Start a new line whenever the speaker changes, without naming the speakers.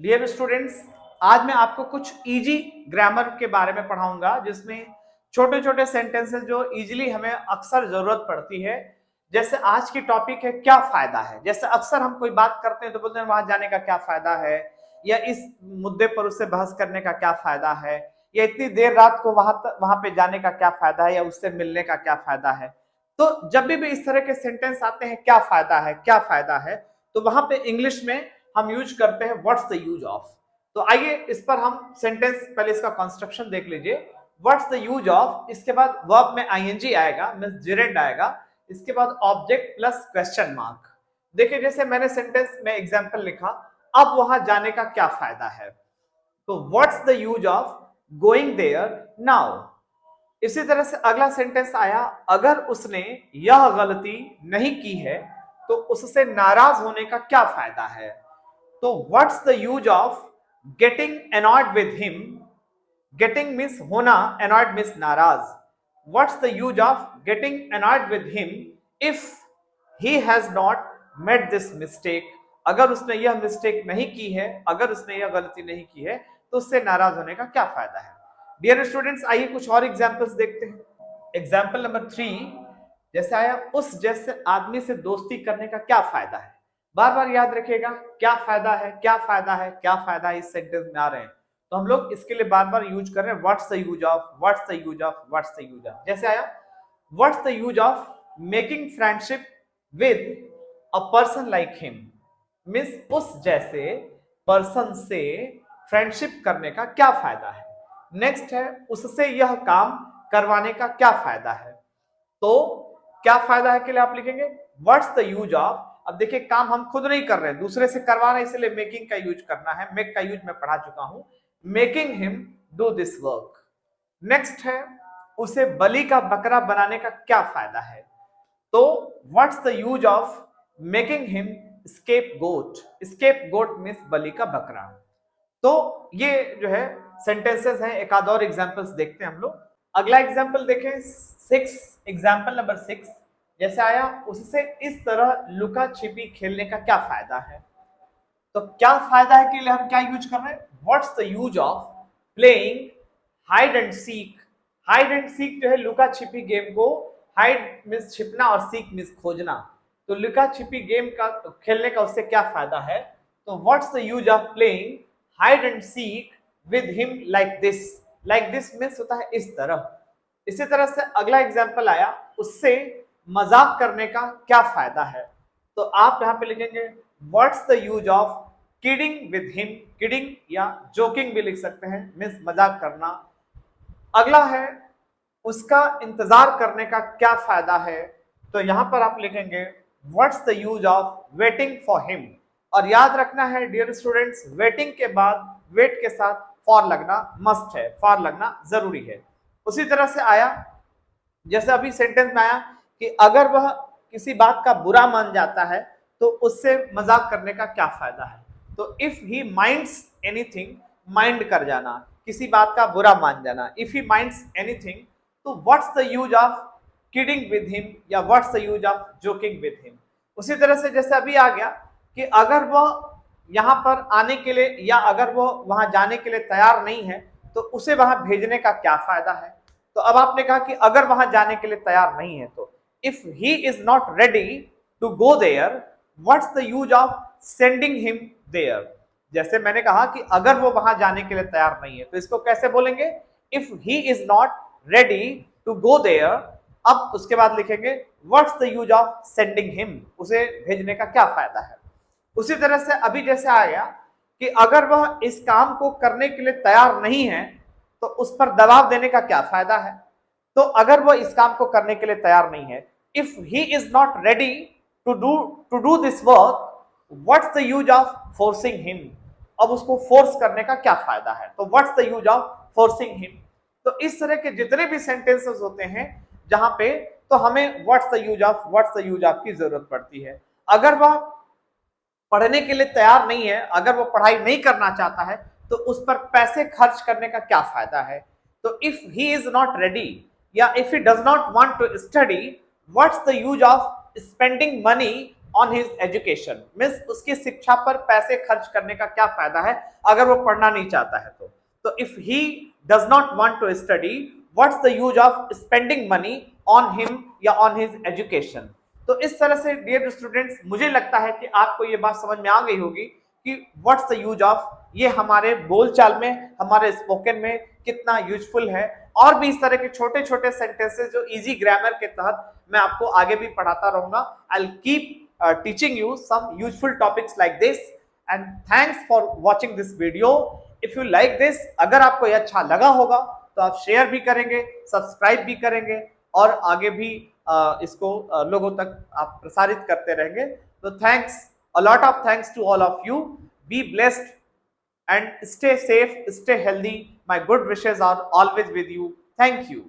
Dear students, आज मैं आपको कुछ इजी ग्रामर के बारे में पढ़ाऊंगा जिसमें छोटे छोटे सेंटेंसेस जो इजीली हमें अक्सर जरूरत पड़ती है। जैसे आज की टॉपिक है क्या फायदा है। जैसे अक्सर हम कोई बात करते हैं तो बोलते हैं वहां जाने का क्या फायदा है, या इस मुद्दे पर उससे बहस करने का क्या फायदा है, या इतनी देर रात को वहां पे जाने का क्या फायदा है, या उससे मिलने का क्या फायदा है। तो जब भी इस तरह के सेंटेंस आते हैं क्या फायदा है क्या फायदा है, तो वहां पे इंग्लिश में हम यूज करते हैं व्हाट्स द यूज ऑफ। तो आइए इस पर हम सेंटेंस पहले इसका कंस्ट्रक्शन देख लीजिए। व्हाट्स द यूज ऑफ, इसके बाद वर्ब में आईएनजी आएगा, मींस जिरेंड आएगा, इसके बाद ऑब्जेक्ट प्लस क्वेश्चन मार्क। देखिए जैसे मैंने सेंटेंस में एग्जांपल लिखा, अब वहां जाने का क्या फायदा है। तो what's the use of going there now. इसी तरह से अगला सेंटेंस आया, अगर उसने यह गलती नहीं की है तो उससे नाराज होने का क्या फायदा है। तो what's the use of getting annoyed with him. Getting means होना, अनॉयड मीन्स नाराज। What's the use of getting annoyed with him if he has not made this mistake. अगर उसने यह मिस्टेक नहीं की है, अगर उसने यह गलती नहीं की है तो उससे नाराज होने का क्या फायदा है। डियर स्टूडेंट्स, आइए कुछ और एग्जांपल्स देखते हैं। एग्जांपल नंबर 3 जैसे आया, उस जैसे आदमी से दोस्ती करने का क्या फायदा है। बार बार याद रखिएगा, क्या फायदा है क्या फायदा है क्या फायदा है, इस सेंटेंस में आ रहे हैं तो हम लोग इसके लिए बार बार यूज कर रहे हैं what's the use of, what's the use of, what's the use of. जैसे आया, what's the use of making friendship with a person like him. Means उस जैसे पर्सन से फ्रेंडशिप करने का क्या फायदा है। नेक्स्ट है, उससे यह काम करवाने का क्या फायदा है। तो क्या फायदा है के लिए आप लिखेंगे व्हाट्स द यूज ऑफ। अब देखिए काम हम खुद नहीं कर रहे हैं, दूसरे से करवा रहे हैं, इसलिए मेकिंग का यूज करना है। मेक का यूज मैं पढ़ा चुका हूं, making him do this work. Next है, उसे बलि का बकरा बनाने का क्या फायदा है। तो what's the use of making him scapegoat. Scapegoat means बलि का बकरा। तो ये जो है सेंटेंसेस हैं। एक आध और एग्जांपल्स देखते हैं हम लोग। अगला एग्जांपल देखें, 6 एग्जांपल नंबर 6 जैसे आया, उससे इस तरह लुका छिपी खेलने का क्या फायदा है। तो क्या फायदा है के लिए हम क्या यूज कर रहे हैं, what's the use of playing hide and seek. Hide and seek जो है लुका छिपी गेम को, हाइड मीन्स छिपना और सीक मीन्स खोजना, तो लुका छिपी गेम का खेलने का उससे क्या फायदा है। तो what's the use of playing hide and seek with him like this. Like this means होता है इस तरह। इसी तरह से अगला एग्जांपल आया, उससे मजाक करने का क्या फायदा है। तो आप यहां पे लिखेंगे what's the use of kidding with him. Kidding या जोकिंग भी लिख सकते हैं, मीन्स मजाक करना। अगला है, उसका इंतजार करने का क्या फायदा है। तो यहां पर आप लिखेंगे what's the use of waiting for him. और याद रखना है डियर स्टूडेंट्स, वेटिंग के बाद वेट के साथ फॉर लगना मस्ट है, फॉर लगना जरूरी है। उसी तरह से आया, जैसे अभी सेंटेंस में आया कि अगर वह किसी बात का बुरा मान जाता है तो उससे मजाक करने का क्या फायदा है। तो if he minds anything, mind कर जाना, किसी बात का बुरा मान जाना। इफ ही माइंड्स एनीथिंग, तो what's the use of kidding with him या what's the use of joking with him. उसी तरह से जैसे अभी आ गया कि अगर वह यहां पर आने के लिए या अगर वो वहां जाने के लिए तैयार नहीं है तो उसे वहां भेजने का क्या फायदा है। तो अब आपने कहा कि अगर वहां जाने के लिए तैयार नहीं है, तो if he is not ready to go there, what's the use of sending him there. जैसे मैंने कहा कि अगर वो वहां जाने के लिए तैयार नहीं है तो इसको कैसे बोलेंगे, if he is not ready to go there. अब उसके बाद लिखेंगे what's the use of sending him, उसे भेजने का क्या फायदा है। उसी तरह से अभी जैसे आया कि अगर वह इस काम को करने के लिए तैयार नहीं है तो उस पर दबाव देने का क्या फायदा है। तो अगर वह इस काम को करने के लिए तैयार नहीं है, if he is not ready to do this work, what's the use of forcing him. अब उसको फोर्स करने का क्या फायदा है, तो what's the use of forcing him. तो इस तरह के जितने भी सेंटेंसेस होते हैं जहां पे, तो हमें व्हाट्स द यूज ऑफ की जरूरत पड़ती है। अगर वह पढ़ने के लिए तैयार नहीं है, अगर वो पढ़ाई नहीं करना चाहता है तो उस पर पैसे खर्च करने का क्या फायदा है। तो if he is not ready या if he does not want to study, what's the use of spending money on his education, means उसकी शिक्षा पर पैसे खर्च करने का क्या फायदा है अगर वो पढ़ना नहीं चाहता है तो if he does not want to study, what's the use of spending money on him या ऑन हिज एजुकेशन। तो इस तरह से डियर स्टूडेंट्स मुझे लगता है कि आपको ये बात समझ में आ गई होगी कि व्हाट्स द यूज ऑफ, ये हमारे बोलचाल में, हमारे स्पोकन में कितना यूजफुल है। और भी इस तरह के छोटे छोटे सेंटेंसेस जो इजी ग्रामर के तहत मैं आपको आगे भी पढ़ाता रहूंगा। I will keep teaching you some useful topics like this, and thanks for watching this video. If you like this, अगर आपको ये अच्छा लगा होगा तो आप शेयर भी करेंगे, सब्सक्राइब भी करेंगे और आगे भी इसको लोगों तक आप प्रसारित करते रहेंगे। तो thanks, a lot of thanks to all of you. Be blessed and stay safe, stay healthy. My good wishes are always with you. Thank you.